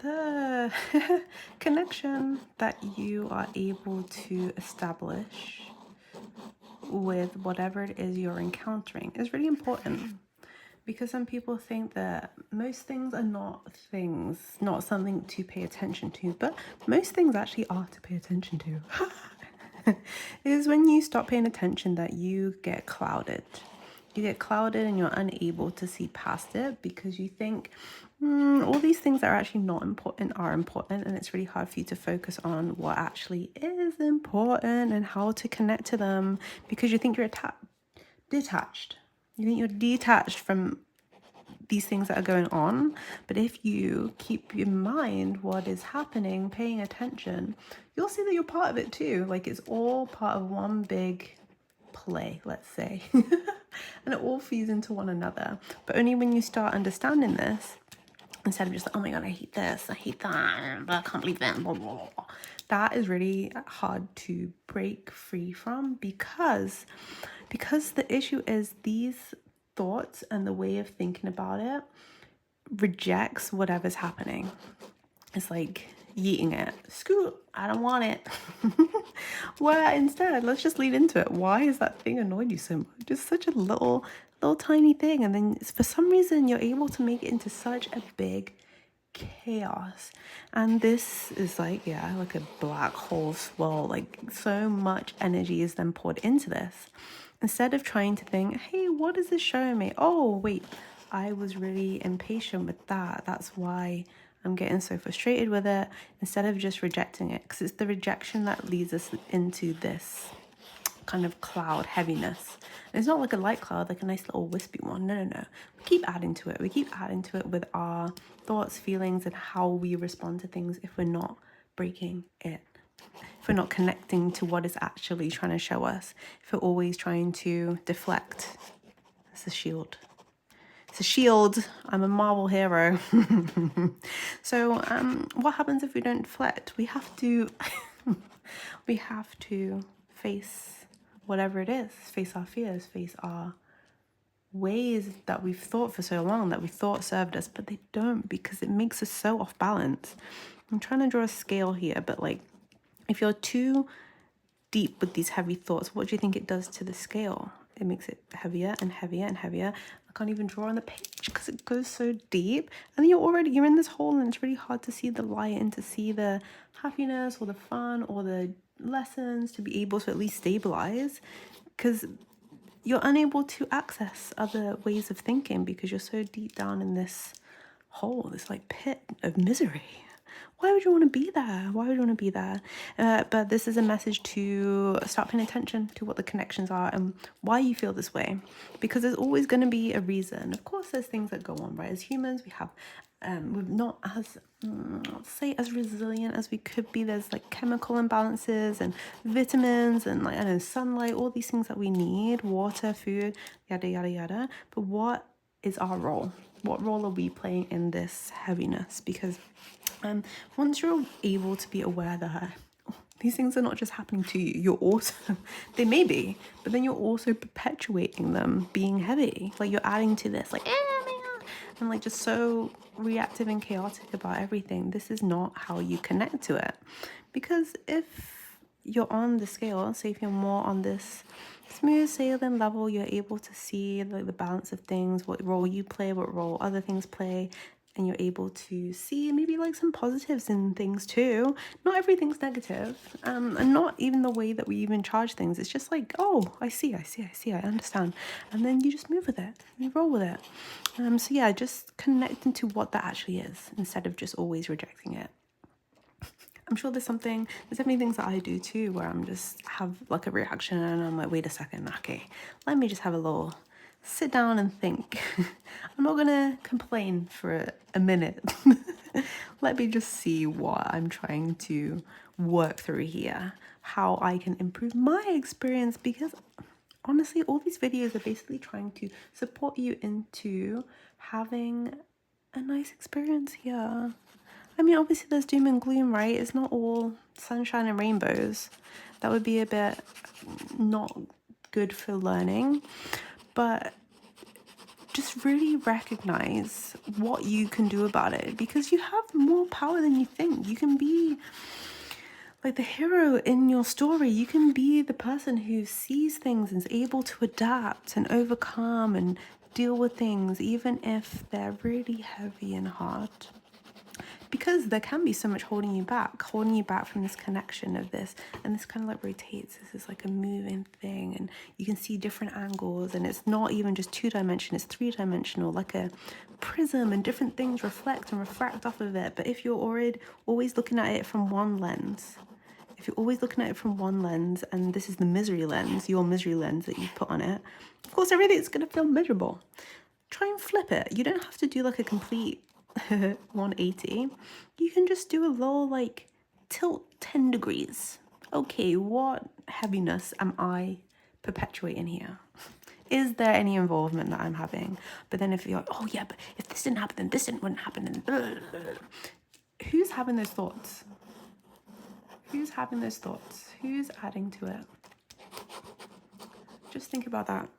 the connection that you are able to establish with whatever it is you're encountering is really important, because some people think that most things are not something to pay attention to, but most things actually are to pay attention to. It is when you stop paying attention that you get clouded. You get clouded and you're unable to see past it because you think all these things that are actually not important are important, and it's really hard for you to focus on what actually is important and how to connect to them because you think you're detached. You think you're detached from these things that are going on. But if you keep in mind what is happening, paying attention, you'll see that you're part of it too. Like it's all part of one big play, let's say. And it all feeds into one another. But only when you start understanding this, instead of just like, oh my god, I hate this, I hate that, I can't believe that, blah, blah, blah. That is really hard to break free from because the issue is these thoughts and the way of thinking about it rejects whatever's happening. It's like yeeting it. Screw it, I don't want it. Well, instead, let's just lead into it. Why is that thing annoyed you so much? Just such a little tiny thing, and then for some reason you're able to make it into such a big chaos. And this is like, yeah, like a black hole swirl. Like so much energy is then poured into this. Instead of trying to think, hey, what is this showing me? Oh, wait, I was really impatient with that. That's why I'm getting so frustrated with it. Instead of just rejecting it, because it's the rejection that leads us into this kind of cloud heaviness. And it's not like a light cloud, like a nice little wispy one. No. We keep adding to it. We keep adding to it with our thoughts, feelings, and how we respond to things if we're not breaking it. If we're not connecting to what is actually trying to show us. If we're always trying to deflect. It's a shield. It's a shield. I'm a Marvel hero. So what happens if we don't deflect? We have to face whatever it is, face our fears, face our ways that we've thought for so long, that we thought served us, but they don't, because it makes us so off balance. I'm trying to draw a scale here, but like if you're too deep with these heavy thoughts, what do you think it does to the scale? It makes it heavier and heavier and heavier. I can't even draw on the page because it goes so deep, and then you're in this hole, and it's really hard to see the light and to see the happiness or the fun or the lessons, to be able to at least stabilize, because you're unable to access other ways of thinking because you're so deep down in this hole, this like pit of misery. Why would you want to be there? Why would you want to be there? But this is a message to start paying attention to what the connections are and why you feel this way, because there's always going to be a reason. Of course, there's things that go on, right? As humans, we're not as say as resilient as we could be. There's like chemical imbalances and vitamins and like, I know, sunlight, all these things that we need, water, food, yada yada yada. But what is our role? What role are we playing in this heaviness? Because once you're able to be aware that these things are not just happening to you, you're also, they may be, but then you're also perpetuating them being heavy. Like you're adding to this, like, oh my God, and like just so reactive and chaotic about everything. This is not how you connect to it. Because if you're on the scale, say if you're more on this smooth sailing level, you're able to see like the balance of things, what role you play, what role other things play, and you're able to see maybe like some positives in things too. Not everything's negative, and not even the way that we even charge things. It's just like, oh, I see, I understand, and then you just move with it, you roll with it. So yeah, just connecting to what that actually is instead of just always rejecting it. I'm sure there's definitely things that I do too where I'm just have like a reaction and I'm like, wait a second, okay, let me just have a little sit down and think. I'm not gonna complain for a minute. Let me just see what I'm trying to work through here, how I can improve my experience, because honestly, all these videos are basically trying to support you into having a nice experience here. I mean, obviously there's doom and gloom, right? It's not all sunshine and rainbows. That would be a bit not good for learning. But just really recognize what you can do about it, because you have more power than you think. You can be like the hero in your story. You can be the person who sees things and is able to adapt and overcome and deal with things, even if they're really heavy and hard. Because there can be so much holding you back from this connection of this, and this kind of like rotates. This is like a moving thing, and you can see different angles, and it's not even just 2-dimensional, it's 3-dimensional, like a prism, and different things reflect and refract off of it. But if you're always looking at it from one lens, and this is the misery lens, your misery lens that you put on it, of course everything's gonna feel miserable. Try and flip it. You don't have to do like a complete 180. You can just do a little like tilt 10 degrees. Okay, what heaviness am I perpetuating here? Is there any involvement that I'm having? But then if you're like, oh yeah, but if this didn't happen, then this wouldn't happen, and blah, blah, blah. Who's having those thoughts? Who's having those thoughts? Who's adding to it? Just think about that.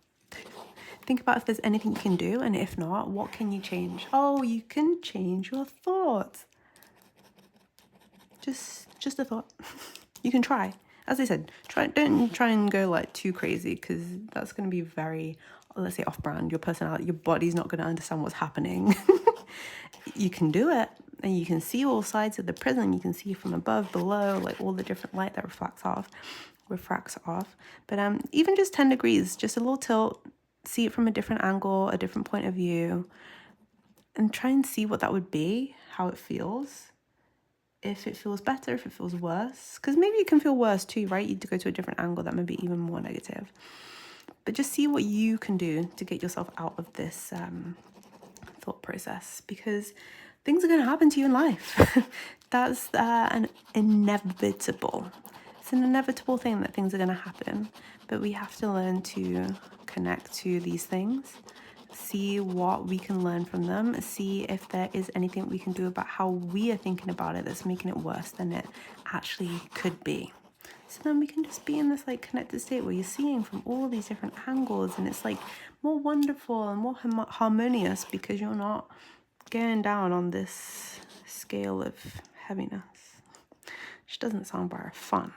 Think about if there's anything you can do, and if not, what can you change? Oh, you can change your thoughts. Just a thought. You can try. As I said, don't try and go like too crazy, because that's going to be very, let's say, off-brand. Your personality, your body's not going to understand what's happening. You can do it, and you can see all sides of the prism. You can see from above, below, like all the different light that refracts off. But even just 10 degrees, just a little tilt. See it from a different angle, a different point of view, and try and see what that would be, how it feels. If it feels better, if it feels worse, because maybe it can feel worse too, right? You go to a different angle that may be even more negative. But just see what you can do to get yourself out of this thought process, because things are going to happen to you in life. That's an inevitable. It's an inevitable thing that things are going to happen, but we have to learn to connect to these things, see what we can learn from them, see if there is anything we can do about how we are thinking about it that's making it worse than it actually could be. So then we can just be in this like connected state where you're seeing from all these different angles, and it's like more wonderful and more harmonious, because you're not going down on this scale of heaviness, which doesn't sound very fun.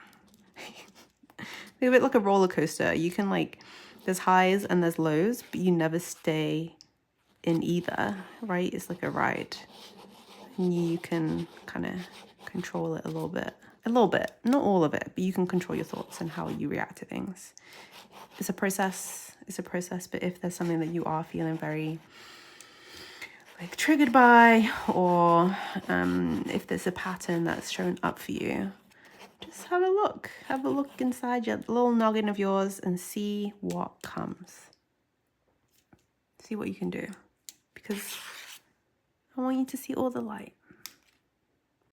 Think of it like a roller coaster. You can like, there's highs and there's lows, but you never stay in either, right? It's like a ride, and you can kind of control it a little bit, not all of it, but you can control your thoughts and how you react to things. It's a process, but if there's something that you are feeling very like triggered by, or if there's a pattern that's shown up for you, just have a look inside your little noggin of yours and see what comes. See what you can do, because I want you to see all the light.